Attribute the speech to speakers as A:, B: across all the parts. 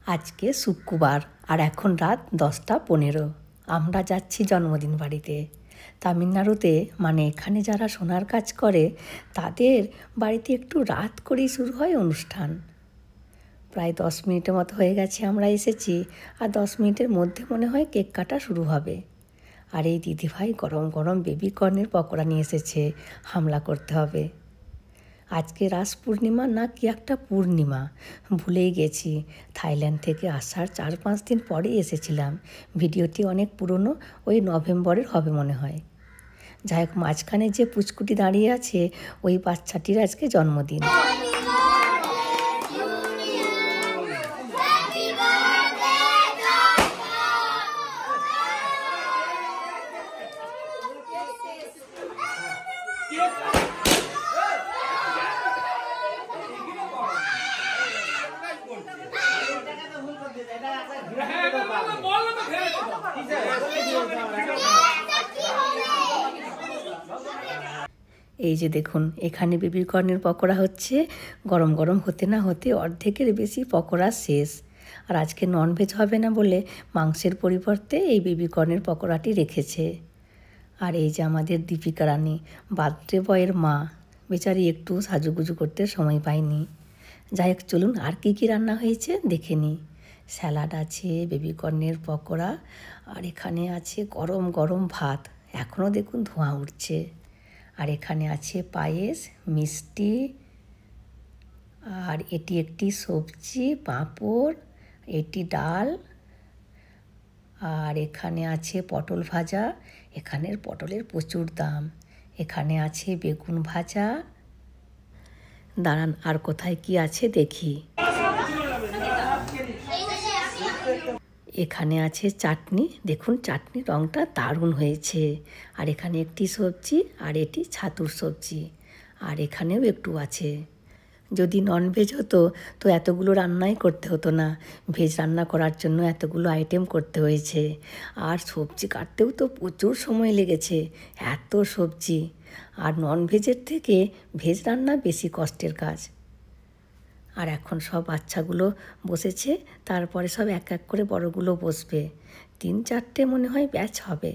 A: আজকে শুক্রবার আর এখন রাত 10টা 15। আমরা যাচ্ছি জন্মদিন বাড়িতে। তামিলনাড়ুতে মানে এখানে যারা সোনার কাজ করে তাদের বাড়িতে একটু রাত করেই শুরু হয় অনুষ্ঠান। প্রায় 10 মিনিটের মতো হয়ে গেছে আমরা এসেছি, আর 10 মিনিটের মধ্যে মনে হয় কেক কাটা শুরু হবে। আর এই দিদিভাই গরম গরম বেবি কর্নের পকোড়া নিয়ে এসেছে, হামলা করতে হবে। আজকে রাস পূর্ণিমা না কি একটা পূর্ণিমা ভুলেই গেছি। থাইল্যান্ড থেকে আসার 4-5 দিন পরেই এসেছিলাম। ভিডিওটি অনেক পুরনো, ওই নভেম্বরের হবে মনে হয়। যাই হোক, মাঝখানে যে পুচকুটি দাঁড়িয়ে আছে ওই বাচ্চাটির আজকে জন্মদিন। এই যে দেখুন, এখানে বেবি কর্নের পকোড়া হচ্ছে। গরম গরম হতে না হতে অর্ধেকের বেশি পকোড়া শেষ। আর আজকে ননভেজ হবে না বলে মাংসের পরিবর্তে এই বেবি কর্নের পকোড়াটি রেখেছে। আর এই যে আমাদের দীপিকা রানী, বার্থডে বয়ের মা, বেচারি একটু সাজুগুজু করতে সময় পায়নি। যাই হোক, চলুন আর কি কি রান্না হয়েছে দেখে নিই। স্যালাড আছে, বেবি কর্নের পকোড়া, আর এখানে আছে গরম গরম ভাত, এখনও দেখুন ধোঁয়া উঠছে। আর এখানে আছে পায়েস, মিষ্টি, আর এটি একটি সবজি, পাঁপড়, এটি ডাল, আর এখানে আছে পটল ভাজা। এখানের পটলের প্রচুর দাম। এখানে আছে বেগুন ভাজা। দাঁড়ান, আর কোথায় কি আছে দেখি। এখানে আছে চাটনি, দেখুন চাটনি রঙটা দারুণ হয়েছে। আর এখানে একটি সবজি, আর এটি ছাতুর সবজি, আর এখানেও একটু আছে। যদি ননভেজ হতো তো এতগুলো রান্নাই করতে হতো না। ভেজ রান্না করার জন্য এতগুলো আইটেম করতে হয়েছে। আর সবজি কাটতেও তো প্রচুর সময় লেগেছে, এত সবজি। আর ননভেজের থেকে ভেজ রান্না বেশি কষ্টের কাজ। আর এখন সব বাচ্চাগুলো বসেছে, তারপরে সব এক এক করে বড়গুলো বসবে। 3-4টে মনে হয় ব্যাচ হবে।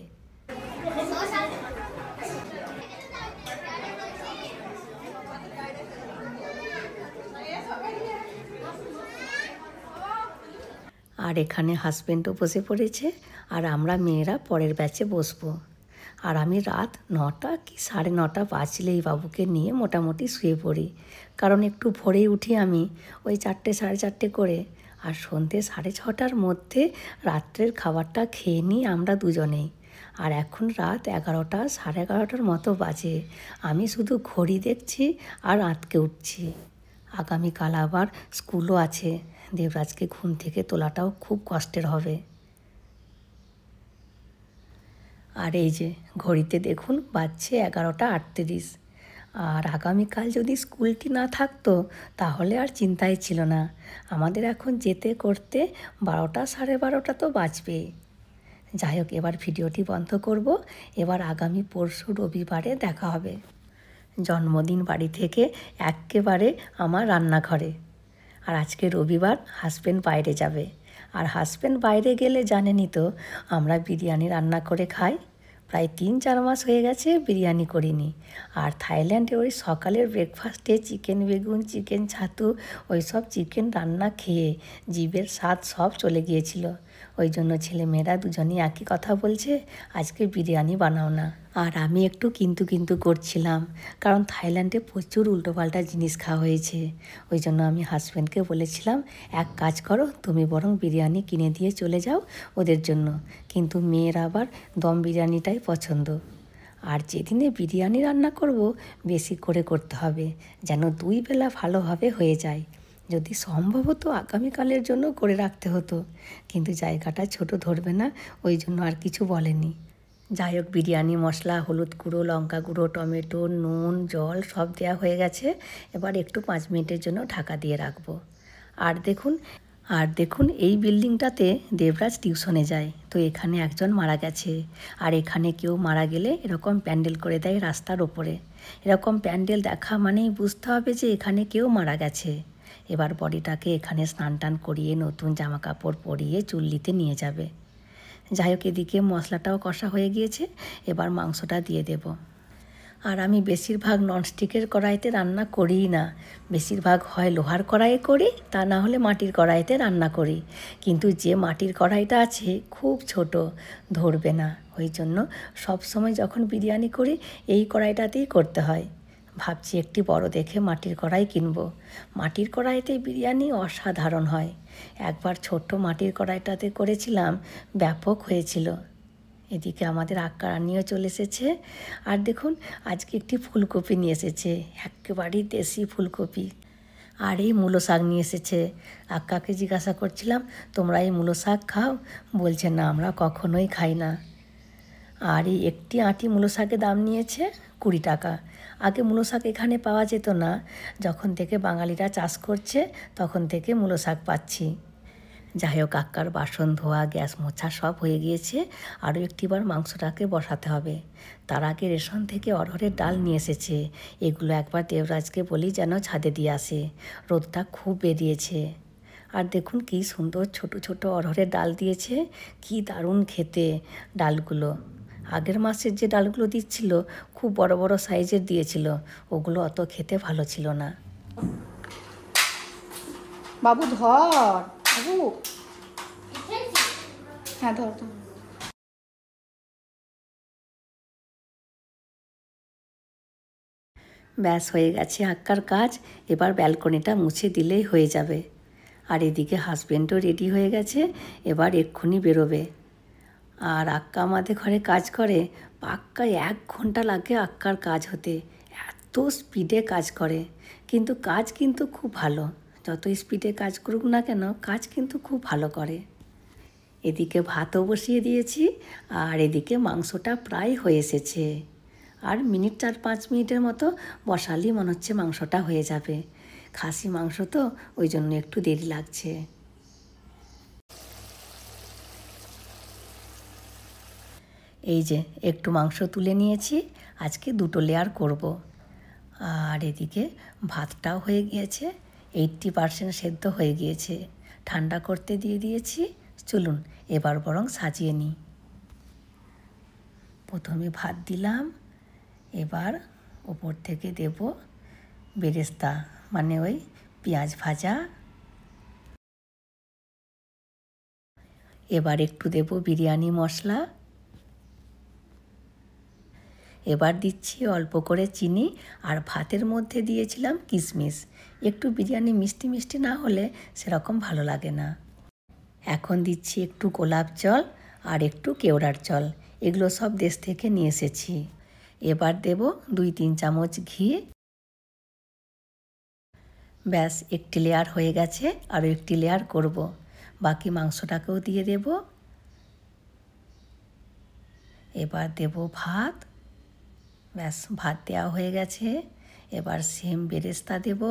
A: আর এখানে হাজব্যান্ডও বসে পড়েছে, আর আমরা মেয়েরা পরের ব্যাচে বসবো। আর আমি রাত 9টা কি 9:30 বাজলেই বাবুকে নিয়ে মোটামুটি শুয়ে পড়ি, কারণ একটু ভোরেই উঠি আমি, ওই 4টে 4:30 করে। আর সন্ধ্যে 6:30টার মধ্যে রাত্রের খাবারটা খেয়ে নিই আমরা দুজনেই। আর এখন রাত 11টা 11:30টার মতো বাজে। আমি শুধু ঘড়ি দেখছি আর আঁতকে উঠছি। আগামীকাল আবার স্কুলও আছে। দেবরাজকে ঘুম থেকে তোলাটাও খুব কষ্টের হবে। আর এই যে ঘড়িতে দেখুন বাজছে 11টা 38। আর আগামীকাল যদি স্কুলটি না থাকতো তাহলে আর চিন্তাই ছিল না। আমাদের এখন যেতে করতে 12টা 12:30 তো বাজবেই। যাই হোক, এবার ভিডিওটি বন্ধ করব। এবার আগামী পরশু রবিবারে দেখা হবে। জন্মদিন বাড়ি থেকে একেবারে আমার রান্নাঘরে। আর আজকে রবিবার, হাজব্যান্ড বাইরে যাবে। আর হাজব্যান্ড বাইরে গেলে জানেনই তো, আমরা বিরিয়ানি রান্না করে খাই। প্রায় 3-4 মাস হয়ে গেছে বিরিয়ানি করিনি। আর থাইল্যান্ডে ওই সকালের ব্রেকফাস্টে চিকেন বেগুন, চিকেন ছাতু, ওই সব চিকেন রান্না খেয়ে জিভের স্বাদ সব চলে গিয়েছিল। ওই জন্য ছেলেমেয়েরা দুজনেই একই কথা বলছে, আজকে বিরিয়ানি বানাও না। আর আমি একটু কিন্তু করছিলাম, কারণ থাইল্যান্ডে প্রচুর উল্টোপাল্টা জিনিস খাওয়া হয়েছে। ওই জন্য আমি হাজব্যান্ডকে বলেছিলাম, এক কাজ করো, তুমি বরং বিরিয়ানি কিনে দিয়ে চলে যাও ওদের জন্য। কিন্তু মেয়ের আবার দম বিরিয়ানিটাই পছন্দ। আর যেদিনে বিরিয়ানি রান্না করব বেশি করে করতে হবে, যেন 2 বেলা ভালোভাবে হয়ে যায়। যদি সম্ভব হতো আগামীকালের জন্য করে রাখতে হতো, কিন্তু জায়গাটা ছোট ধরবে না, ওই জন্য আর কিছু বলেনি। যাই হোক, বিরিয়ানি মশলা, হলুদ গুঁড়ো, লঙ্কা গুঁড়ো, টমেটো, নুন, জল সব দেওয়া হয়ে গেছে। এবার একটু 5 মিনিটের জন্য ঢাকা দিয়ে রাখবো। আর দেখুন এই বিল্ডিংটাতে দেবরাজ টিউশনে যায়, তো এখানে একজন মারা গেছে। আর এখানে কেউ মারা গেলে এরকম প্যান্ডেল করে দেয় রাস্তার ওপরে। এরকম প্যান্ডেল দেখা মানেই বুঝতে হবে যে এখানে কেউ মারা গেছে। এবার বডিটাকে এখানে স্নান টান করিয়ে নতুন জামা কাপড় পরিয়ে চুল্লিতে নিয়ে যাবে। যাই হোক, এদিকে মশলাটাও কষা হয়ে গিয়েছে, এবার মাংসটা দিয়ে দেব। আর আমি বেশিরভাগ ননস্টিকের কড়াইতে রান্না করিই না, বেশিরভাগ হয় লোহার কড়াইয়ে করি, তা না হলে মাটির কড়াইতে রান্না করি। কিন্তু যে মাটির কড়াইটা আছে খুব ছোট, ধরবে না, ওই জন্য সবসময় যখন বিরিয়ানি করি এই কড়াইটাতেই করতে হয়। ভাবছি একটি বড় দেখে মাটির কড়াই কিনবো। মাটির কড়াইতে বিরিয়ানি অসাধারণ হয়। একবার ছোট্ট মাটির কড়াইটাতে করেছিলাম, ব্যাপক হয়েছিল। এদিকে আমাদের আক্কা রানিও চলে এসেছে। আর দেখুন, আজকে একটি ফুলকপি নিয়ে এসেছে, একেবারেই দেশি ফুলকপি। আর এই মূলো শাক নিয়ে এসেছে। আক্কাকে জিজ্ঞাসা করছিলাম, তোমরা এই মূলো শাক খাও? বলছে না, আমরা কখনোই খাই না। আর এই একটি আঁটি মূলো শাকের দাম নিয়েছে 20 টাকা। আগে মূলো শাক এখানে পাওয়া যেত না, যখন থেকে বাঙালিরা চাষ করছে তখন থেকে মূলো শাক পাচ্ছি। যাই হোক, আক্কার বাসন ধোয়া, গ্যাস মোছা সব হয়ে গিয়েছে। আরও একটিবার মাংসটাকে বসাতে হবে। তার আগে রেশন থেকে অরহরের ডাল নিয়ে এসেছে। এগুলো একবার দেবরাজকে বলি যেন ছাদে দিয়ে আসে, রোদটা খুব বেরিয়েছে। আর দেখুন কি সুন্দর ছোট ছোট অরহরের ডাল দিয়েছে, কি দারুণ খেতে ডালগুলো। আগের মাসের যে ডালগুলো দিচ্ছিল খুব বড় বড় সাইজের দিয়েছিল, ওগুলো অত খেতে ভালো ছিল না।
B: বাবু ধর, বাবু হ্যাঁ ধর ধর।
A: ব্যাস হয়ে গেছে আক্কার কাজ, এবার ব্যালকনিটা মুছে দিলেই হয়ে যাবে। আর এদিকে হাজবেন্ডও রেডি হয়ে গেছে, এবার এক্ষুনি বেরোবে। আর আক্কা আমাদের ঘরে কাজ করে, পাক্কা 1 ঘন্টা লাগে আক্কার কাজ হতে, এত স্পিডে কাজ করে। কিন্তু কাজ কিন্তু খুব ভালো, যত স্পিডে কাজ করুক না কেন কাজ কিন্তু খুব ভালো করে। এদিকে ভাতও বসিয়ে দিয়েছি, আর এদিকে মাংসটা প্রায় হয়ে এসেছে। আর মিনিট 4-5 মিনিটের মতো বসালেই মনে হচ্ছে মাংসটা হয়ে যাবে। খাসি মাংস তো, ওই জন্য একটু দেরি লাগছে। এই যে একটু মাংস তুলে নিয়েছি, আজকে 2টো লেয়ার করব। আর এদিকে ভাতটাও হয়ে গিয়েছে, 80% সেদ্ধ হয়ে গিয়েছে, ঠান্ডা করতে দিয়ে দিয়েছি। চলুন এবার বরং সাজিয়ে নিই। প্রথমে ভাত দিলাম, এবার ওপর থেকে দেব বেরেস্তা, মানে ওই পেঁয়াজ ভাজা। এবার একটু দেব বিরিয়ানি মশলা। এবার দিচ্ছি অল্প করে চিনি, আর ভাতের মধ্যে দিয়েছিলাম কিশমিশ। একটু বিরিয়ানি মিষ্টি মিষ্টি না হলে সেরকম ভালো লাগে না। এখন দিচ্ছি একটু গোলাপ জল আর একটু কেওড়ার জল, এগুলো সব দেশ থেকে নিয়ে এসেছি। এবার দেব 2-3 চামচ ঘি। ব্যাস, একটি লেয়ার হয়ে গেছে, আরও একটি লেয়ার করব। বাকি মাংসটাকেও দিয়ে দেব। এবার দেব ভাত। ব্যাস, ভাত দেওয়া হয়ে গেছে। এবার সেম বেরেস্তা দেব।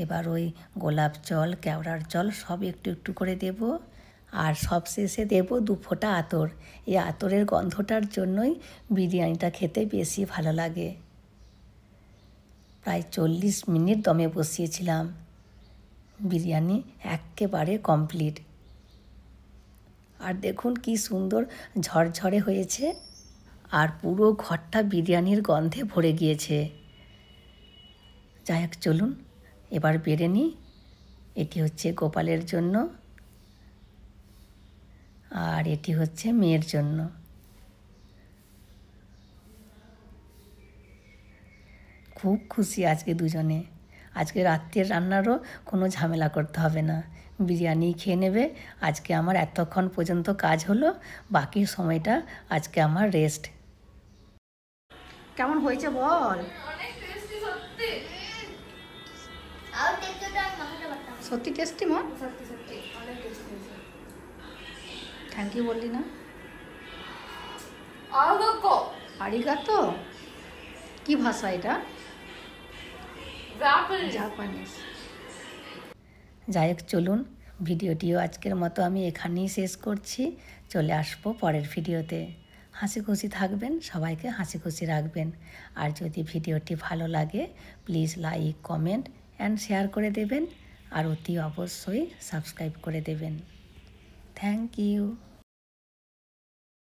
A: এবার ওই গোলাপ জল, কেওড়ার জল সব একটু একটু করে দেব। আর সব শেষে দেব 2 ফোঁটা আতর। এই আতরের গন্ধটার জন্যই বিরিয়ানিটা খেতে বেশি ভালো লাগে। প্রায় 40 মিনিট দমে বসিয়েছিলাম। বিরিয়ানি একেবারে কমপ্লিট। আর দেখুন কি সুন্দর ঝরঝরে হয়েছে, আর পুরো ঘরটা বিরিয়ানির গন্ধে ভরে গিয়েছে। যাই হোক, চলুন এবার বেড়ে নিই। এটি হচ্ছে গোপালের জন্য, আর এটি হচ্ছে মেয়ের জন্য। খুব খুশি আজকে দুজনে। আজকে রাত্রের রান্নারও কোনো ঝামেলা করতে হবে না, বিরিয়ানি খেয়ে নেবে। আজকে আমার এতক্ষণ পর্যন্ত কাজ হলো, বাকি সময়টা আজকে আমার রেস্ট।
B: কেমন হয়েছে বল? সত্যি টেস্টি মা? থ্যাংক ইউ বললি না? আরিগাতো কি ভাষা এটা? জাপানিজ।
A: যাই হোক, চলুন ভিডিওটিও আজকের মতো আমি এখানেই শেষ করছি। চলে আসবো পরের ভিডিওতে। হাসি খুশি থাকবেন, সবাইকে হাসি খুশি রাখবেন। আর যদি ভিডিওটি ভালো লাগে please like, comment and share করে দেবেন আর অতি অবশ্যই সাবস্ক্রাইব করে দেবেন। Thank you.